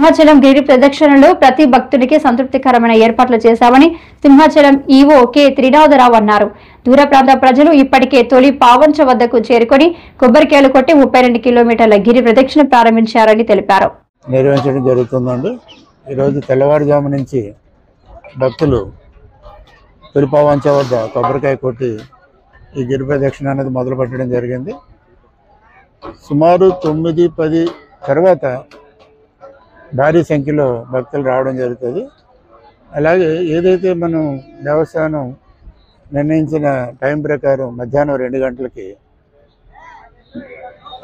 సింహాచలం గిరి ప్రదక్షిణలో ప్రతి భక్తుడికి సంతృప్తికరమైన ఏర్పాట్లు చేశామని సింహాచలం ఈవో కె త్రినాథరావు అన్నారు. దూర ప్రాంత ప్రజలు ఇప్పటికే తొలి పావంచ వద్దకు చేరుకొని కొబ్బరికాయలు కొట్టి 32 కిలోమీటర్ల గిరి ప్రదక్షిణ ప్రారంభించారని తెలిపారు. నిర్వహించడం జరుగుతుందండి. ఈరోజు తెల్లవారుజాము నుంచి భక్తులు తొలి పావంచ వద్ద కొబ్బరికాయ కొట్టి ఈ గిరి ప్రదక్షిణ అనేది మొదలు పెట్టడం జరిగింది. సుమారు 9-10 తర్వాత భారీ సంఖ్యలో భక్తులు రావడం జరుగుతుంది. అలాగే ఏదైతే మనం దేవస్థానం నిర్ణయించిన టైం ప్రకారం మధ్యాహ్నం 2 గంటలకి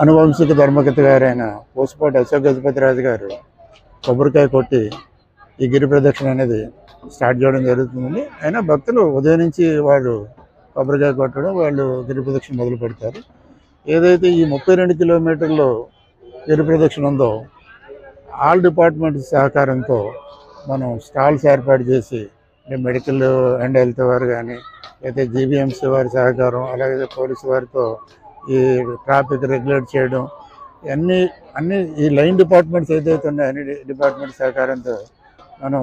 అనువంశిక ధర్మకర్త గారైన పూసపాటి అశోక్ గజపతిరాజు గారు కొబ్బరికాయ కొట్టి ఈ గిరి ప్రదక్షిణ అనేది స్టార్ట్ చేయడం జరుగుతుంది. అయినా భక్తులు ఉదయం నుంచి వారు కొబ్బరికాయ కొట్టడం, వాళ్ళు గిరి ప్రదక్షిణ మొదలు పెడతారు. ఏదైతే ఈ 32 కిలోమీటర్లు గిరి ప్రదక్షిణ ఉందో ఆల్ డిపార్ట్మెంట్స్ సహకారంతో మనం స్టాల్స్ ఏర్పాటు చేసి, మెడికల్ అండ్ హెల్త్ వారు కానీ, అయితే జీబీఎంసీ వారి సహకారం, అలాగే పోలీసు వారితో ఈ ట్రాఫిక్ రెగ్యులేట్ చేయడం, అన్ని ఈ లైన్ డిపార్ట్మెంట్స్ ఏదైతే ఉన్నాయో అన్ని డిపార్ట్మెంట్ సహకారంతో మనం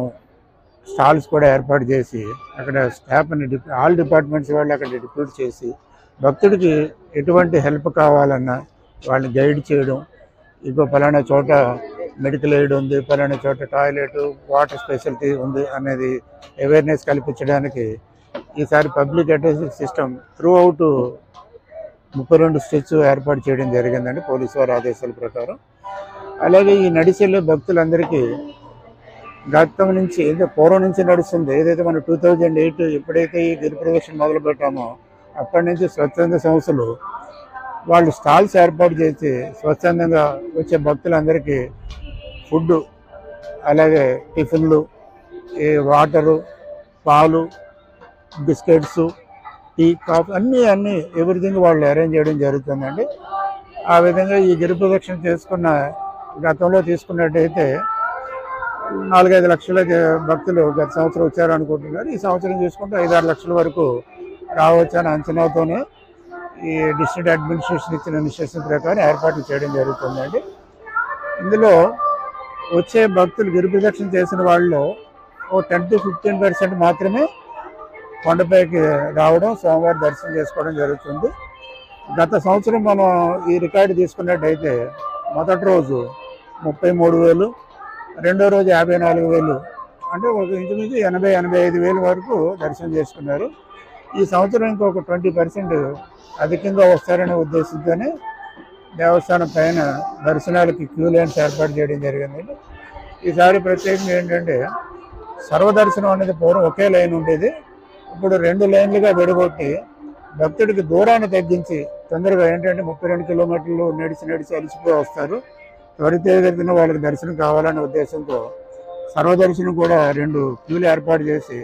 స్టాల్స్ కూడా ఏర్పాటు చేసి అక్కడ స్టాఫ్ని ఆల్ డిపార్ట్మెంట్స్ వాళ్ళు అక్కడ డిప్యూట్ చేసి భక్తుడికి ఎటువంటి హెల్ప్ కావాలన్నా వాళ్ళని గైడ్ చేయడం, ఇంకో పలానా చోట మెడికల్ ఎయిడ్ ఉంది, పలానా చోట టాయిలెట్, వాటర్ ఫెసిలిటీ ఉంది అనేది అవేర్నెస్ కల్పించడానికి ఈసారి public address system through out 32 steps ఏర్పాటు చేయడం జరిగిందండి పోలీసు వారి ఆదేశాల ప్రకారం. అలాగే ఈ నడిచెళ్ళే భక్తులందరికీ గతం నుంచి పూర్వం నుంచి నడుస్తుంది. ఏదైతే మనం 2008 ఎప్పుడైతే ఈ గిరి ప్రదక్షిణ మొదలు పెట్టామో అప్పటి నుంచి స్వచ్ఛంద సంస్థలు వాళ్ళు స్టాల్స్ ఏర్పాటు చేసి స్వచ్ఛందంగా వచ్చే భక్తులందరికీ ఫుడ్, అలాగే టిఫిన్లు, ఈ వాటరు, పాలు, బిస్కెట్స్, టీ, కాఫీ అన్నీ ఎవ్రీథింగ్ వాళ్ళు అరేంజ్ చేయడం జరుగుతుందండి. ఆ విధంగా ఈ గిరి ప్రదక్షిణ చేసుకున్న గతంలో తీసుకున్నట్టయితే 4-5 లక్షల భక్తులు గత సంవత్సరం వచ్చారు అనుకుంటున్నారు. ఈ సంవత్సరం చూసుకుంటే 5-6 లక్షల వరకు రావచ్చు అని అంచనాతోనే ఈ డిస్ట్రిక్ట్ అడ్మినిస్ట్రేషన్ ఇచ్చిన ఇన్స్ట్రక్షన్ ప్రకారం ఏర్పాట్లు చేయడం జరుగుతుందండి. ఇందులో వచ్చే భక్తులు గిరి ప్రదక్షిణ చేసిన వాళ్ళలో 10-15% మాత్రమే కొండపైకి రావడం, స్వామివారి దర్శనం చేసుకోవడం జరుగుతుంది. గత సంవత్సరం మనం ఈ రికార్డు తీసుకున్నట్టయితే మొదటి రోజు 33,000, రెండో రోజు 54,000, అంటే ఒక ఇంచుమించు 80-85,000 వరకు దర్శనం చేసుకున్నారు. ఈ సంవత్సరం ఇంకొక 20% అధికంగా వస్తారనే ఉద్దేశంతోనే దేవస్థానం పైన దర్శనాలకి క్యూ లైన్స్ ఏర్పాటు చేయడం జరిగిందండి. ఈసారి ప్రత్యేకంగా ఏంటంటే సర్వదర్శనం అనేది పూర్వం ఒకే లైన్ ఉండేది, ఇప్పుడు 2 లైన్లుగా విడగొట్టి భక్తుడికి దూరాన్ని తగ్గించి తొందరగా ఏంటంటే 32 కిలోమీటర్లు నడిచి అలిసిపోయి వస్తారు. త్వరితగతిన వాళ్ళకి దర్శనం కావాలనే ఉద్దేశంతో సర్వదర్శనం కూడా 2 క్యూలు ఏర్పాటు చేసి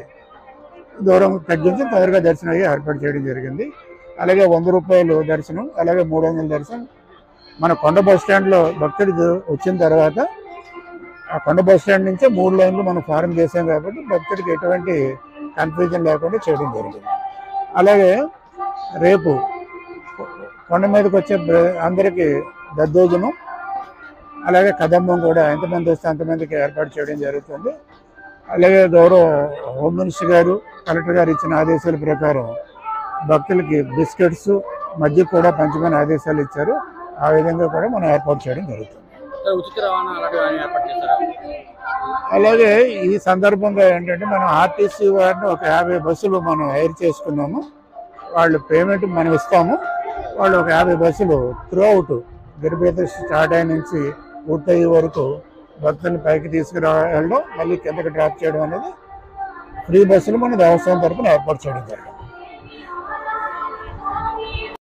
దూరం తగ్గించి తొందరగా దర్శనం అయ్యి ఏర్పాటు చేయడం జరిగింది. అలాగే 100 రూపాయలు దర్శనం, అలాగే 300 దర్శనం. మన కొండ బస్ స్టాండ్లో భక్తుడికి వచ్చిన తర్వాత ఆ కొండ బస్ స్టాండ్ నుంచే 3 లైన్లు మనం ఫారం చేసాం కాబట్టి భక్తుడికి ఎటువంటి కన్ఫ్యూజన్ లేకుండా చేయడం జరిగింది. అలాగే రేపు కొండ మీదకి వచ్చే అందరికీ దద్దోజనం, అలాగే కదంబం కూడా ఎంతమంది వస్తే అంతమందికి ఏర్పాటు చేయడం జరుగుతుంది. అలాగే గౌరవ హోమ్ మినిస్టర్ గారు, కలెక్టర్ గారు ఇచ్చిన ఆదేశాల ప్రకారం భక్తులకి బిస్కెట్స్, మజ్జిగ కూడా పంచమని ఆదేశాలు ఇచ్చారు. ఆ విధంగా కూడా మనం ఏర్పాటు చేయడం జరుగుతుంది. అలాగే ఈ సందర్భంగా ఏంటంటే మనం ఆర్టీసీ వారిని ఒక 50 బస్సులు మనం హైర్ చేసుకున్నాము. వాళ్ళు పేమెంట్ మనం ఇస్తాము. వాళ్ళు ఒక 50 బస్సులు త్రూ అవుట్ గిరి ప్రదక్షిణ స్టార్ట్ అయిన నుంచి పూర్తయ్యే వరకు భక్తులను పైకి తీసుకురావడం, మళ్ళీ కిందకి డ్రాప్ చేయడం అనేది ఫ్రీ బస్సులు మన దేవస్థానం తరఫున ఏర్పాటు చేయడం జరిగింది.